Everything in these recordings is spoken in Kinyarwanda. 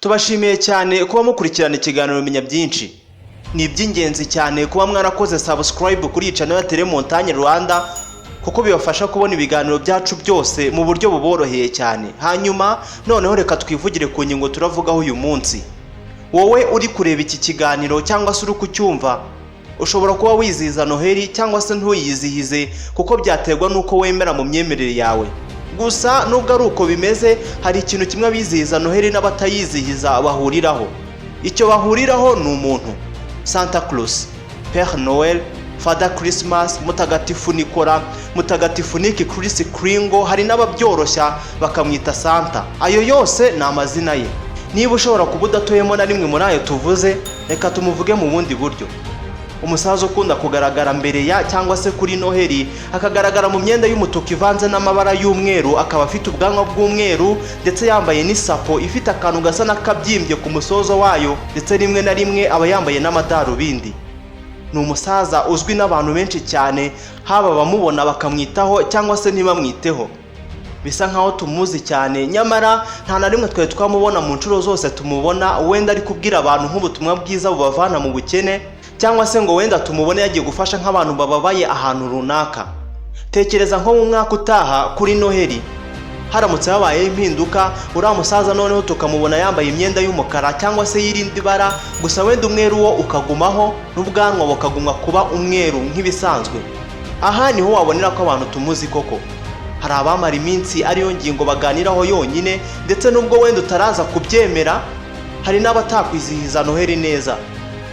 Tubashimiye cyane kuba mukurikirana ikiganiro menya byinshi. Ni iby'ingenzi cyane kuba mwarakoze subscribe kuri channel ya Pere Noël Rwanda kuko bibafasha kubona ibiganiro byacu byose mu buryo buboroheye cyane. Hanyuma noneho reka twivugire ku nyingo turavugaho uyu munsi. Wowe uri kureba iki kiganiro cyangwa se uri kucyumva, ushobora kuba wizihiza Noheli cyangwa se ntuyizihize kuko byaterwa nuko wemera mu myemerere yawe. Gusa nubwo ari uko bimeze, hari ikintu kimwe bizihiza Noheli n'abatayizihiza bahuriraho. Icyo bahuriraho ni umuntu: Santa Claus, Pere Noël, Father Christmas, Mutagatifu Nicolas, Mutagatifu Niki Chris Kringo, hari n'ababyoroshya bakamwita Santa. Ayo yose ni amazina ye. Niba ushobora kuba udatoyemo na rimwe muri ayo tuvuze, reka tumuvuge mu bundi buryo. Umusaza ukunda kugaragara mbere ya cyangwa se kuri Noheli, akagaragara mu myenda y'umutuku ivanze n'amabara y'umweru, akaba afite ubwanwa bw'umweru ndetse yambaye n'isapo ifite akantu gasa n'akabyimbye ku musozo wayo, ndetse rimwe na rimwe aba yambaye n'amadarubindi. Ni umusaza uzwi n'abantu benshi cyane, haba bamubona bakamwitaho cyangwa se ntibamwiteho. Bisa nkaho tumuzi cyane, nyamara nta na rimwe twari twamubona mu ncuro zose tumubona wenda ari kubwira abantu nk'ubutumwa bwiza bubavana mu bukene, cyangwa se ngo wenda tumubone yagiye gufasha nk'abantu bababaye ahantu runaka. Tekereza nko mu mwaka utaha kuri Noheli, haramutse habaye impinduka, uriya musaza noneho tukamubona yambaye imyenda y'umukara cyangwa se y'irindi bara, gusa wenda umweru wo ukagumaho n'ubwanwa bukagumwa kuba umweru nk'ibisanzwe. Aha niho wabonera ko abantu tumuzi koko. Hari abamara iminsi ariyo ngingo baganiraho yonyine, ndetse nubwo wenda utaraza kubyemera, hari n'abatakwizihiza Noheli neza.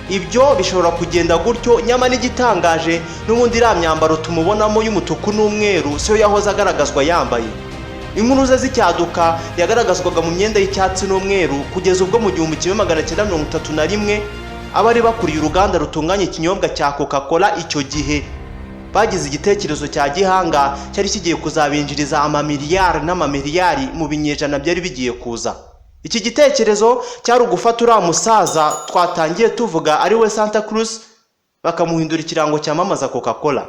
Ibyo bishobora kugenda gutyo, nyama n'igitangaje n'ubundi iriya myambaro tumubonamo y'umutuku n'umweru siyo yahoze agaragazwa yambaye. Inkuru ze z'icyaduka yagaragazwaga mu myenda y'icyatsi n'umweru kugeza ubwo mu 1931 abari bakuriye uruganda rutunganya ikinyobwa cya Coca icyo gihe bagize igitekerezo cya gihanga cyari kigiye kuzabinjiriza amamiliyari n'amamiliyari mu binyejana byari bigiye kuza. Iki gitekerezo cyari ugufata uriya musaza twatangiye tuvuga ari we Santa Claus, bakamuhindura ikirango cyamamaza Coca-Cola.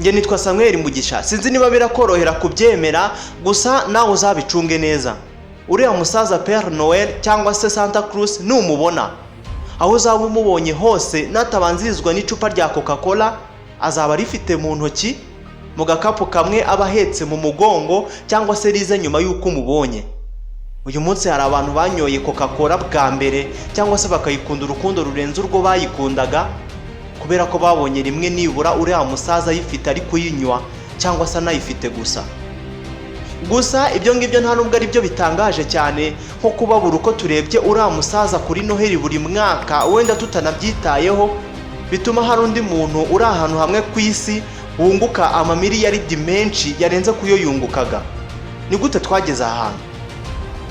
Nge nitwa Samuel Mugisha, sinzi niba birakorohera kubyemera, gusa nawe uzabicunge neza. Uriya musaza Pere Noël cyangwa se Santa Claus numubona, aho uzaba umubonye hose natabanzirizwa n'icupa rya Coca-Cola, azaba rifite mu ntoki mu gakapu kamwe abahetse mu mugongo cyangwa se rize nyuma y'uko umubonye. Uyu munsi hari abantu banyoye Coca-Cola bwa mbere cyangwa se bakayikunda urukundo rurenze urwo bayikundaga, kubera ko babonye rimwe nibura uriya musaza yifite ari kuyinywa cyangwa se anayifite gusa. Gusa ibyo ngibyo nta nubwo ari byo bitangaje cyane nko kubabura uko turebye uriya musaza kuri Noheli buri mwaka, wenda tutanabyitayeho, bituma hari undi muntu uri ahantu hamwe ku isi wunguka amamiliyaridi menshi yarenze kuyo yungukaga. Ni gute twageze ahantu?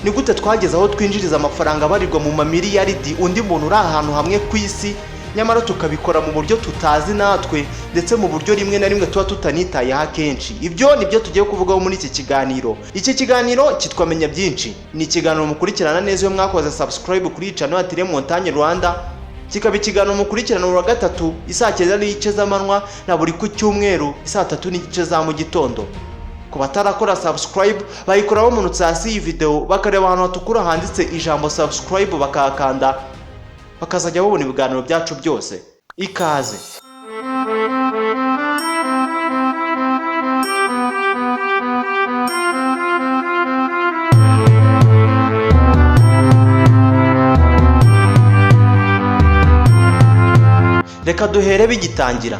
Ni gute twageze aho twinjiriza amafaranga barirwa mu mamiliyaridi undi muntu uri ahantu hamwe ku isi, nyamara tukabikora mu buryo tutazi natwe, ndetse mu buryo rimwe na rimwe tuba tutanitayeho akenshi? Ibyo nibyo tugiye kuvugaho muri iki kiganiro. Iki kiganiro kitwa Menya Byinshi. Ni ikiganiro mukurikirana neza iyo mwakoze subscribe kuri channel ya Pere Noël Rwanda. Kikaba ikiganiro mukurikirana wa gatatu isaa 9:30 z'amanywa na buri ku cyumweru isaa 3:30 za mu gitondo. Ku batarakora subscribe bayikoraho umunutse hasi iyi video, bakareba ahantu hatukura handitse ijambo subscribe bakakanda, bakazajya babona ibiganiro byacu byose. Ikaze. Reka duhere bigitangira.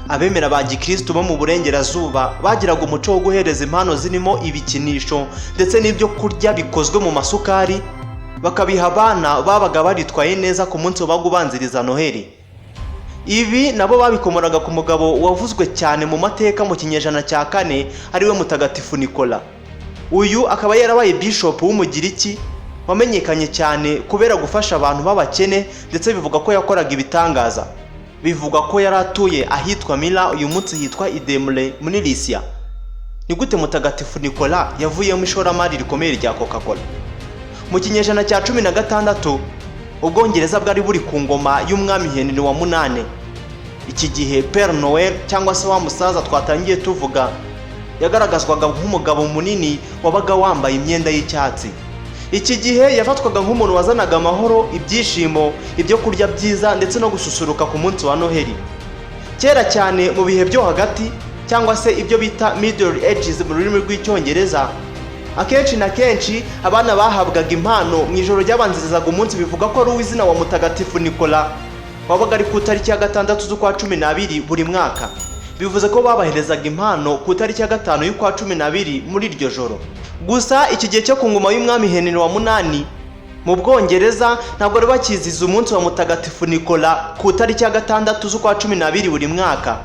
Abemera ba Gikristo bo mu burengerazuba bagiraga umuco wo guhereza impano zirimo ibikinisho ndetse n'ibyo kurya bikozwe mu masukari, bakabiha abana babaga baritwaye neza ku munsi wagubanziriza Noheli. Ibi nabo babikomoraga ku mugabo wavuzwe cyane mu mateka mu kinyejana cya 4 ari we Mutagatifu Nicolas. Uyu akaba yarabaye bishop w'umugiriki wamenyekanye cyane kubera gufasha abantu b'abakene, ndetse bivuga ko yakoraga ibitangaza. Bivuga ko yaratuye ahitwa Mila, uyu munsi hitwa Idemre muri Lycia. Ni gute Mutagatifu Nicolas yavuye mu ishoramari rikomeye rya Coca-Cola? Mu kinyejana cya 16 Ubwongereza bwari buri ku ngoma y'umwami Henry wa 8. Iki gihe Pere Noël cyangwa se wamusaza twatangiye tuvuga yagaragazwaga nk'umugabo munini wabaga wambaye imyenda y'icyatsi. Iki gihe yafatwaga nk'umuntu wazanaga amahoro, ibyishimo, ibyo kurya byiza ndetse no gususuruka ku munsi wa Noheli. Kera cyane mu bihe byo hagati cyangwa se ibyo bita Middle Ages mu rurimi rw'icyongereza, akenshi na kenshi abana bahabwaga impano mu ijoro ryabanzirizaga umunsi. Bivuga ko ari uw'izina wa mutagatifu Nikola wabaga ari ku itariki ya 6 z'ukwa 12 buri mwaka. Bivuze ko babaherezaga impano ku itariki ya 5 y'ukwa 12 muri iryo joro. Gusa iki gihe cyo ku ngoma y'umwami Henry wa 8 mu Bwongereza ntabwo bari bakiziza umunsi wa mutagatifu Nikola ku itariki ya 6 z'ukwa 12 buri mwaka.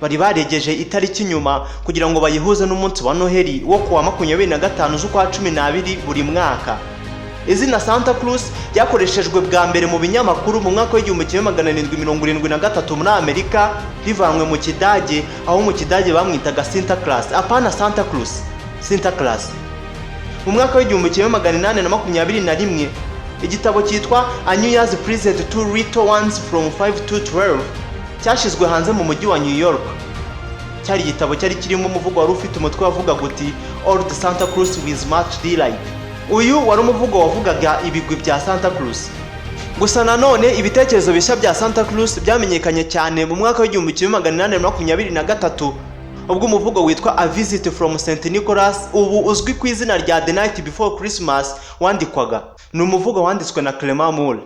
Bari baregeje itariki nyuma kugira ngo bayihuze n'umunsi wa Noheli wo kuwa 25 z'ukwa 12 buri mwaka. Izina Santa Claus ryakoreshejwe bwa mbere mu binyamakuru mu mwaka w'1773 muri Amerika, rivanywe mu Kidage, aho mu Kidage bamwitaga Santa Claus, apana Santa Claus, Santa Claus. Mu mwaka w'1821 igitabo cyitwa A New Year's Present to Little Ones from 5 to 12 cyashizwe hanze mu mujyi wa New York. Cyari igitabo cyari kirimo umuvugo wari ufite umutwe wavuga guti Old Santa Claus with much delight. Uyu wari umuvugo wavugaga ibigwi bya Santa Claus. Gusa nanone ibitekerezo bishya bya Santa Claus byamenyekanye cyane mu mwaka w'1823 ubwo umuvugo witwa A Visit from St. Nicholas, ubu uzwi ku izina rya The Night Before Christmas, wandikwaga. Ni umuvugo wanditswe na Clement Moore.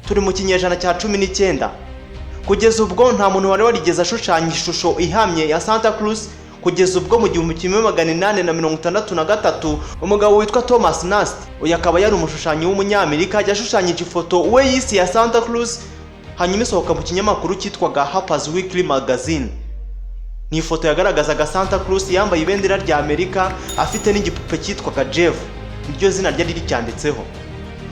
Turi mu kinyejana cya 19. Kugeza ubwo nta muntu wari warigeze ashushanya ishusho ihamye ya Santa Claus, kugeza ubwo mu 1863 umugabo witwa Thomas Nast, uyu akaba yari umushushanyi w'umunyamerika, yashushanyije ifoto we yise ya Santa Claus, hanyuma isohoka mu kinyamakuru cyitwaga Harper's Weekly Magazine. Ni ifoto yagaragazaga Santa Claus yambaye ibendera rya Amerika, afite n'igipupe cyitwaga Jeff, iryo zina ryari ricyanditseho.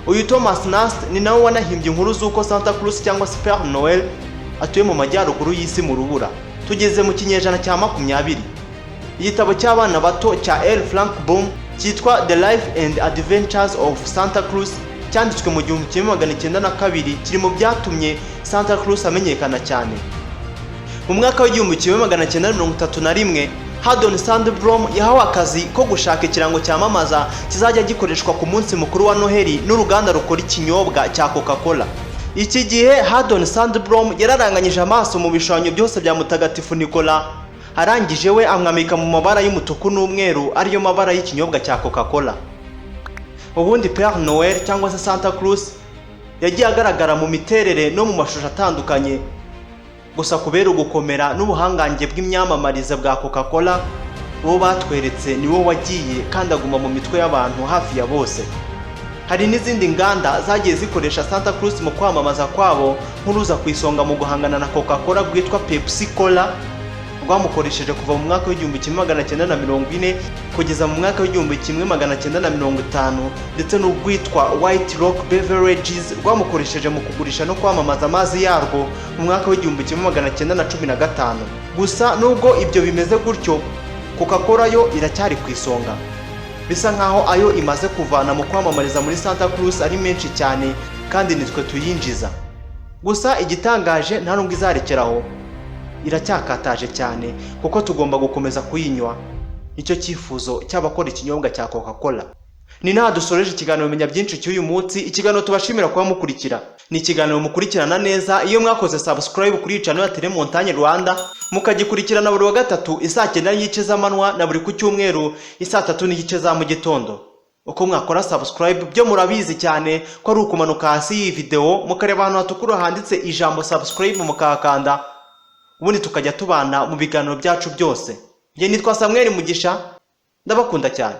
Uyu Thomas Nast ni nawe wanahimbye inkuru z'uko Santa Claus cyangwa se Pere Noël atuye mu majyaruguru y'isi mu rubura. Tugeze mu kinyejana cya 20. Igitabo cy'abana bato cya L. Frank Baum cyitwa The Life and Adventures of Santa Claus cyanditswe mu 1902 kiri mu byatumye Santa Claus amenyekana cyane. Mu mwaka w'1931 Haddon Sandblom yahawe akazi ko gushaka ikirango cyamamaza kizajya gikoreshwa ku munsi mukuru wa Noheli n'uruganda rukora ikinyobwa cya Coca. Iki gihe Haddon Sandblom yararanganyije amaso mu bishushanyo byose bya mutagatifu Nikola, arangije we amwamika mu mabara y'umutuku n'umweru ariyo mabara y'ikinyobwa cya Coca-Cola. Ubundi Pere Noël cyangwa se Santa Claus yagiye agaragara mu miterere no mu mashusho atandukanye. Gusa kubera ugukomera n'ubuhangange bw'imyamamarize bwa Coca-Cola, uwo batweretse ni wo wagiye kandi aguma mu mitwe y'abantu hafi ya bose. Hari n'izindi nganda zagiye zikoresha Santa Claus mu kwamamaza kwabo, nk'uruza ku isonga mu guhangana na Coca-Cola bwitwa Pepsi Cola, rwamukoresheje kuva mu mwaka w'1940 kugeza mu mwaka w'1950, ndetse n'ubwitwa White Rock Beverages rwamukoresheje mu kugurisha no kwamamaza amazi yarwo mu mwaka w'1915. Gusa nubwo ibyo bimeze gutyo, Coca-Cola yo iracyari ku isonga. Bisa nkaho ayo imaze kuvana mu kwamamariza muri Santa Claus ari menshi cyane kandi nitwe tuyinjiza. Gusa igitangaje nta nubwo izarekeraho, iracyakataje cyane kuko tugomba gukomeza kuyinywa. Nicyo cyifuzo cy'abakora ikinyobwa cya Coca-Cola. Ni naha dusoreje ikiganiro menya byinshi cy'uyu munsi. Ikiganiro tubashimira kuba mukurikira. Ni ikiganiro mukurikirana neza iyo mwakoze subscribe kuri channel ya Tele Montagne Rwanda, mukagikurikirana buri wa gatatu isaa 9 z'amanywa na buri ku cyumweru isaa 3 za mu gitondo. Uko mwakora subscribe byo murabizi cyane ko ari ukumanuka hasi iyi video mukareba ahantu hatukura handitse ijambo subscribe mukakanda, ubundi tukajya tubana mu biganiro byacu byose. Nge nitwa Samuel Mugisha, ndabakunda cyane.